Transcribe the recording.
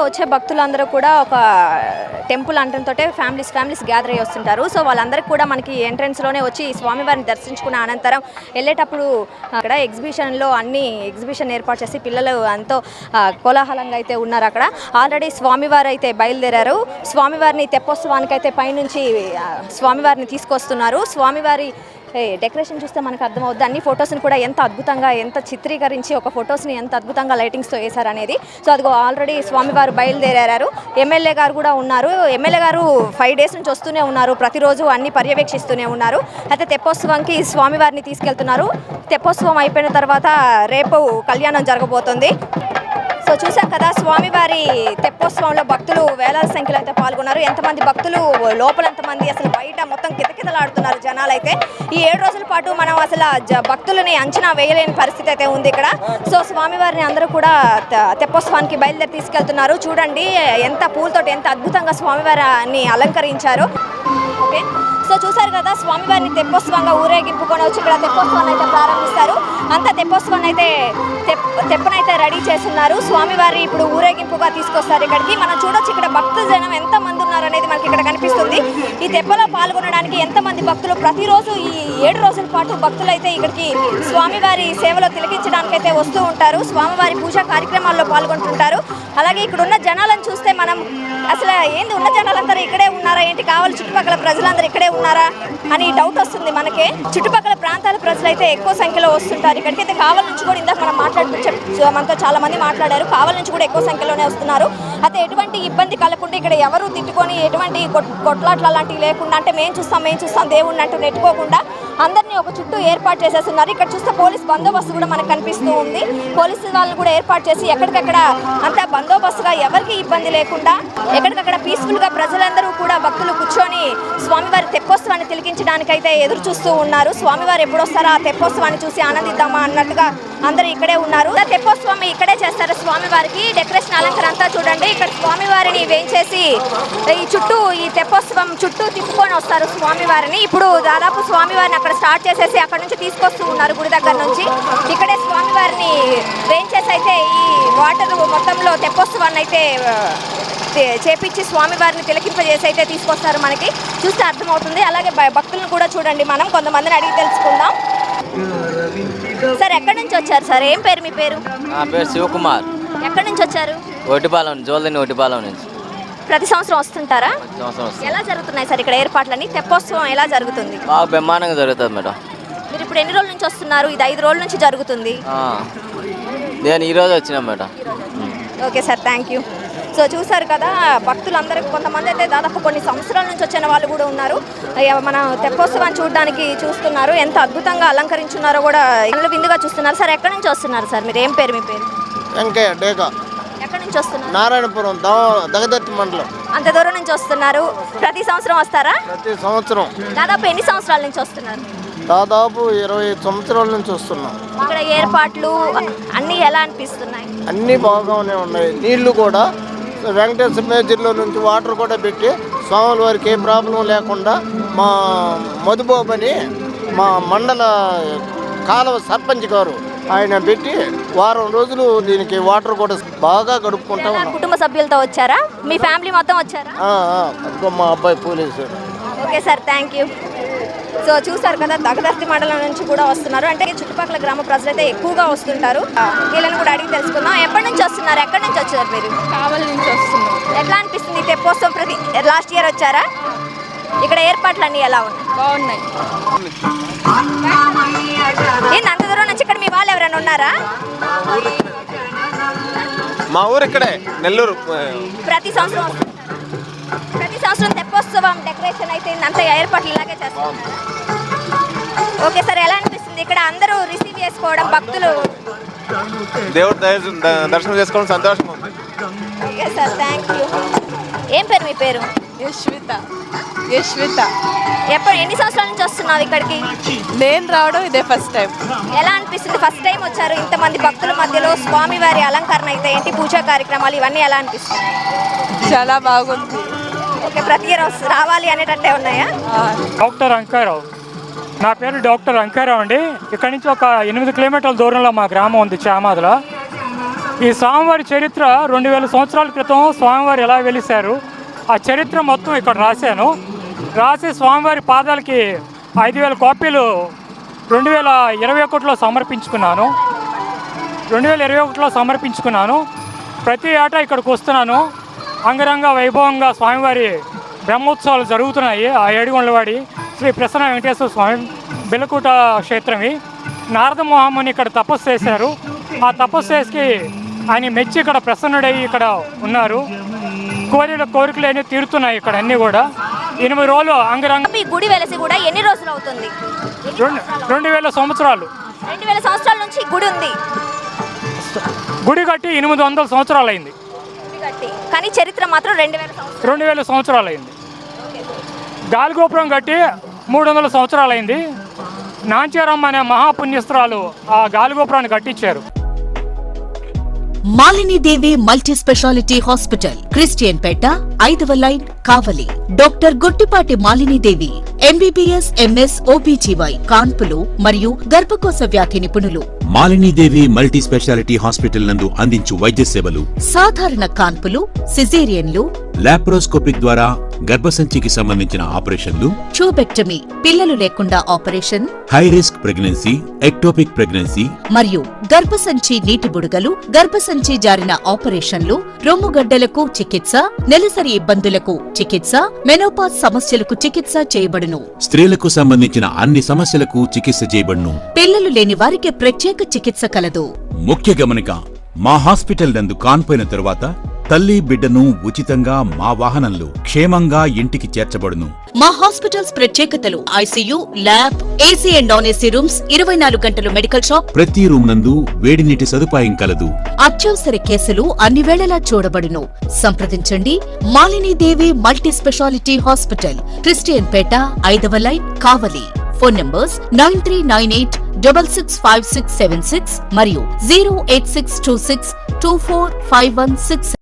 వచ్చే భక్తులందరూ కూడా ఒక టెంపుల్ అంటంతో ఫ్యామిలీస్ గ్యాదర్ అయ్యి వస్తుంటారు. సో వాళ్ళందరికీ కూడా మనకి ఎంట్రన్స్లోనే వచ్చి స్వామివారిని దర్శించుకున్న అనంతరం వెళ్ళేటప్పుడు అక్కడ ఎగ్జిబిషన్ ఏర్పాటు చేసి పిల్లలు ఎంతో కోలాహలంగా అయితే ఉన్నారు. అక్కడ ఆల్రెడీ స్వామివారు అయితే బయలుదేరారు. స్వామివారిని తెప్పోత్సవానికి అయితే పైనుంచి స్వామివారిని తీసుకొస్తున్నారు. స్వామివారి డెకరేషన్ చూస్తే మనకు అర్థమవుద్ది. అన్ని ఫొటోస్ని కూడా ఎంత అద్భుతంగా ఎంత చిత్రీకరించి ఒక ఫొటోస్ని ఎంత అద్భుతంగా లైటింగ్స్తో వేశారు అనేది. సో అదిగో ఆల్రెడీ స్వామివారు బయలుదేరారు. ఎమ్మెల్యే గారు కూడా ఉన్నారు. ఎమ్మెల్యే గారు 5 days నుంచి వస్తూనే ఉన్నారు. ప్రతిరోజు అన్ని పర్యవేక్షిస్తూనే ఉన్నారు. అయితే తెప్పోత్సవానికి స్వామివారిని తీసుకెళ్తున్నారు. తెప్పోత్సవం అయిపోయిన తర్వాత రేపు కళ్యాణం జరగబోతుంది. సో చూసాం కదా, స్వామివారి తెప్పోత్సవంలో భక్తులు వేలాల సంఖ్యలో అయితే పాల్గొన్నారు. ఎంతమంది భక్తులు లోపల, ఎంతమంది అసలు బయట మొత్తం కితకితలాడుతున్నారు జనాలు అయితే. ఈ 7 రోజుల పాటు మనం అసలు భక్తులని అంచనా వేయలేని పరిస్థితి అయితే ఉంది ఇక్కడ. సో స్వామివారిని అందరూ కూడా తెప్పోత్సవానికి బయలుదేరి తీసుకెళ్తున్నారు. చూడండి ఎంత పూలతోటి ఎంత అద్భుతంగా స్వామివారిని అలంకరించారు. ఓకే, సో చూసారు కదా, స్వామివారిని తెప్పోత్సవంగా ఊరేగింపుకొని వచ్చి ఇక్కడ తెప్పోత్సవాన్ని అయితే ప్రారంభిస్తారు. అంతా తెప్పోత్సవాన్ని అయితే తెప్పనైతే రెడీ చేస్తున్నారు. స్వామివారి ఇప్పుడు ఊరేగింపుగా తీసుకొస్తారు ఇక్కడికి. మనం చూడొచ్చు ఇక్కడ భక్తుల జనం ఎంతమంది ఉన్నారు అనేది మనకి ఇక్కడ కనిపిస్తుంది. ఈ తెప్పలో పాల్గొనడానికి ఎంతమంది భక్తులు ప్రతిరోజు ఈ 7 రోజుల పాటు భక్తులు అయితే ఇక్కడికి స్వామివారి సేవలో తిలకించడానికి అయితే వస్తూ ఉంటారు. స్వామివారి పూజా కార్యక్రమాల్లో పాల్గొంటుంటారు. అలాగే ఇక్కడ ఉన్న జనాలను చూస్తే మనం అసలు ఏంది, ఉన్న జనాలందరూ ఇక్కడే ఉన్నారా ఏంటి, కావాలి చుట్టుపక్కల ప్రజలందరూ ఇక్కడే ఉన్నారా అని డౌట్ వస్తుంది మనకే. చుట్టుపక్కల ప్రాంతాల ప్రజలు అయితే ఎక్కువ సంఖ్యలో వస్తుంటారు ఇక్కడికైతే. కావాలి నుంచి కూడా ఇందాక మనం మనతో చాలా మంది మాట్లాడారు. కావాలి నుంచి కూడా ఎక్కువ సంఖ్యలోనే వస్తున్నారు. అయితే ఎటువంటి ఇబ్బంది కలగకుండా ఇక్కడ ఎవరు తిట్టుకొని ఎటువంటి కొట్లాట్లు అలాంటివి లేకుండా, అంటే మేము చూస్తాం దేవుణ్ణి అంటూ నెట్టుకోకుండా అందరినీ ఒక చుట్టూ ఏర్పాటు చేసేస్తున్నారు. ఇక్కడ చూస్తే పోలీస్ బందోబస్తు కూడా మనకు కనిపిస్తూ ఉంది. పోలీసు వాళ్ళని కూడా ఏర్పాటు చేసి ఎక్కడికక్కడ అంతా బందోబస్తుగా ఎవరికి ఇబ్బంది లేకుండా ఎక్కడికక్కడ పీస్ఫుల్గా ప్రజలందరూ కూడా భక్తులు కూర్చొని స్వామివారి తెప్పోత్సవాన్ని తిలకించడానికైతే ఎదురు చూస్తూ ఉన్నారు. స్వామివారు ఎప్పుడు వస్తారో ఆ తెప్పోత్సవాన్ని చూసి ఆనందిద్దామా అన్నట్టుగా అందరూ ఇక్కడే ఉన్నారు. తెప్పోత్సవం ఇక్కడే చేస్తారు. స్వామివారికి డెకరేషన్ అలంకరణ అంతా చూడండి. ఇక్కడ స్వామివారిని వేయించేసి ఈ తెప్పోత్సవం చుట్టూ తిప్పుకొని వస్తారు స్వామివారిని. ఇప్పుడు దాదాపు స్వామివారిని అక్కడ స్టార్ట్ చేసేసి అక్కడ నుంచి తీసుకొస్తూ ఉన్నారు గుడి దగ్గర నుంచి. ఇక్కడే స్వామివారిని వేయించేసి అయితే ఈ వాటర్ మొత్తంలో తెప్పోత్సవాన్ని అయితే చేపించి స్వామివారిని తిలకింపజేసి అయితే తీసుకొస్తారు. మనకి చూస్తే అర్థమవుతుంది. అలాగే భక్తులను కూడా చూడండి, మనం కొంతమందిని అడిగి తెలుసుకుందాం. సార్ ఎక్కడి నుంచి వచ్చారు సార్? ఏం పేరు మీ పేరు? నా పేరు శివకుమార్. ఎక్కడి నుంచి వచ్చారు? ఒటిపాలెం, జోల్దని ఒటిపాలెం నుంచి. ప్రతి సంవత్సరం వస్తుంటారా? ఎలా జరుగుతున్నాయి సార్ ఇక్కడ ఏర్పాట్లని? తెప్పోత్సవం ఎలా జరుగుతుంది? బాగా బ్రహ్మాండంగా జరుగుతుంది మేడం. మీరు ఇప్పుడు ఎన్ని రోజుల నుంచి వస్తున్నారు? ఇది 5 రోజుల నుంచి జరుగుతుంది. నేను ఈరోజు వచ్చినా madam. Okay sir, thank you. So చూసారు కదా, భక్తులందరికీ కొంతమంది అయితే దాదాపు కొన్ని సంవత్సరాల నుంచి వచ్చిన వాళ్ళు కూడా ఉన్నారు. మన తెప్పోత్సవాన్ని చూడడానికి చూస్తున్నారు. ఎంత అద్భుతంగా అలంకరించున్నారో కూడా ఇల్లు విందుగా చూస్తున్నారు. సార్ ఎక్కడి నుంచి వస్తున్నారు సార్? మీరు ఏం పేరు మీ పేరు? వెంకయ్య డేగా. ఎక్కడి నుంచి వస్తున్నారు? నారాయణపురం, దగదర్తి మండలం. అంత దూరం నుంచి వస్తున్నారు. ప్రతి సంవత్సరం వస్తారా? ప్రతి సంవత్సరం. దాదాపు ఎన్ని సంవత్సరాల నుంచి వస్తున్నారు? దాదాపు 20 సంవత్సరాల నుంచి వస్తున్నాం. ఇక్కడ ఏర్పాట్లు అన్నీ ఎలా అనిపిస్తున్నాయి? అన్నీ బాగానే ఉన్నాయి. నీళ్లు కూడా వెంకటేశ్వర మేజర్లో నుంచి వాటర్ కూడా పెట్టి స్వాముల వారికి ఏ ప్రాబ్లం లేకుండా మా మధుబాబని మా మండల కాలువ సర్పంచ్ గారు ఆయన పెట్టి వారం రోజులు దీనికి వాటర్ కూడా బాగా గడుపుకుంటా ఉన్నాం. కుటుంబ సభ్యులతో వచ్చారా? మీ ఫ్యామిలీ మొత్తం వచ్చారా? మా అబ్బాయి police. Okay sir, thank you. So చూసారు కదా, దగదర్తి మండలం నుంచి కూడా వస్తున్నారు. అంటే చుట్టుపక్కల గ్రామ ప్రజలు అయితే ఎక్కువగా వస్తుంటారు. వీళ్ళని కూడా అడిగి తెలుసుకుందాం. ఎప్పటి నుంచి వస్తున్నారు? ఎక్కడి నుంచి వచ్చారు మీరు? కావలి నుంచి వస్తున్నాం. ఎట్లా అనిపిస్తుంది తెప్పోత్సవం? లాస్ట్ ఇయర్ వచ్చారా? ఇక్కడ ఏర్పాట్లు అన్నీ ఎలా ఉన్నాయి? బాగున్నాయి. ఏంది అంత దూరం నుంచి? ఇక్కడ మీ వాళ్ళు ఎవరైనా ఉన్నారా? మా ఊరు ఇక్కడే, నెల్లూరు. ప్రతి సంవత్సరం తెప్పోత్సవం డెకరేషన్ అయితే అంత ఏర్పాట్లు ఇలాగే చేస్తారు. ఓకే సార్, ఎలా అనిపిస్తుంది ఇక్కడ అందరూ రిసీవ్ చేసుకోవడం, భక్తులు దేవుడు దర్శనం చేసుకోవడం సంతోషంగా ఉంది. Okay sir, thank you. ఏం పేరు మీ పేరు? యశ్విత. ఎన్ని సంవత్సరాల నుంచి వస్తున్నావు ఇక్కడికి? నేను రావడం ఇదే ఫస్ట్ టైం. ఎలా అనిపిస్తుంది? ఫస్ట్ టైం వచ్చారు, ఇంతమంది భక్తుల మధ్యలో స్వామివారి అలంకరణ అయితే ఏంటి, పూజా కార్యక్రమాలు ఇవన్నీ ఎలా అనిపిస్తుంది? చాలా బాగుంది. ఓకే, ప్రతి ఇయర్ రావాలి అనేటట్టే ఉన్నాయా? డాక్టర్ అంకారావు. నా పేరు డాక్టర్ అంకారావు అండి. ఇక్కడ నుంచి ఒక 8 కిలోమీటర్ల దూరంలో మా గ్రామం ఉంది, చామాదులో. ఈ స్వామివారి చరిత్ర 2000 సంవత్సరాల క్రితం స్వామివారు ఎలా వెలిశారు ఆ చరిత్ర మొత్తం ఇక్కడ రాసి స్వామివారి పాదాలకి 5000 కాపీలు 2021లో సమర్పించుకున్నాను. ప్రతి ఏటా ఇక్కడికి వస్తున్నాను. అంగరంగ వైభవంగా స్వామివారి బ్రహ్మోత్సవాలు జరుగుతున్నాయి. ఆ ఏడుగొండలవాడి శ్రీ ప్రసన్న వెంకటేశ్వర స్వామి బెల్లకూట క్షేత్రమి. నారద మహాముని ఇక్కడ తపస్సు చేశారు. ఆ తపస్సు చేసి ఆయన మెచ్చి ఇక్కడ ప్రసన్నుడయ్యి ఇక్కడ ఉన్నారు. కోరికలు అన్నీ తీరుతున్నాయి ఇక్కడ అన్నీ కూడా. 8 రోజులు అంగరంగ. ఈ గుడి వెలసి కూడా ఎన్ని రోజులు అవుతుంది? 2000 సంవత్సరాలు. 2000 సంవత్సరాల నుంచి ఈ గుడి ఉంది. గుడి కట్టి 800 సంవత్సరాలు అయింది. కానీ చరిత్ర మాత్రం 2000 సంవత్సరాలు అయింది. గాలిగోపురం కట్టి 300 సంవత్సరాలు అయింది. నాంచారమ్మ అనే మహాపుణ్యస్త్రాలు ఆ గాలిగోపురాన్ని కట్టించారు. Malinidevi multi speciality hospital, Christian Peta, 5వ line, Kavali. Doctor Guttipati Malinidevi, MBBS, MS, OBGY, కాన్పులు మరియు గర్భకోశ వ్యాధి నిపుణులు. మాలినీదేవి మల్టీ స్పెషాలిటీ హాస్పిటల్ నందు అందించు వైద్య సేవలు: సాధారణ కాన్పులు, సిజేరియన్లు, లాప్రోస్కోపిక్ ద్వారా గర్భసంచికి సంబంధించిన ఆపరేషన్లు, ట్యూబెక్టమీ, పిల్లలు లేకుండా operation, high risk pregnancy, ectopic pregnancy మరియు గర్భసంచి నీటి బుడగలు, గర్భసంచి జారిన ఆపరేషన్లు, రొమ్ముగడ్డలకు చికిత్స, నెలసరి ఇబ్బందులకు చికిత్స, మెనోపాజ్ సమస్యలకు చికిత్స చేయబడును. స్త్రీలకు సంబంధించిన అన్ని సమస్యలకు చికిత్స చేయబడును. పిల్లలు లేని వారికి ప్రత్యేక చికిత్స కలదు. ముఖ్య గమనిక: మా హాస్పిటల్ నందు కాన్పోయిన తరువాత తల్లి బిడ్డను ఉచితంగా మా వాహనంలో క్షేమంగా ఇంటికి చేర్చబడును. మా హాస్పిటల్స్ ప్రత్యేకతలు: ICU, lab, AC and non AC rooms, 24 గంటలు మెడికల్ షాప్, ప్రతి రూమ్ నందు వేడి నీటి సదుపాయం కలదు. అత్యవసర కేసులు అన్ని వేళలా చూడబడును. సంప్రదించండి. Malinidevi multi speciality hospital, Christian Peta, 5వ లైన్, కావలి. ఫోన్ నంబర్స్ 9398665676 మరియు 08626245166.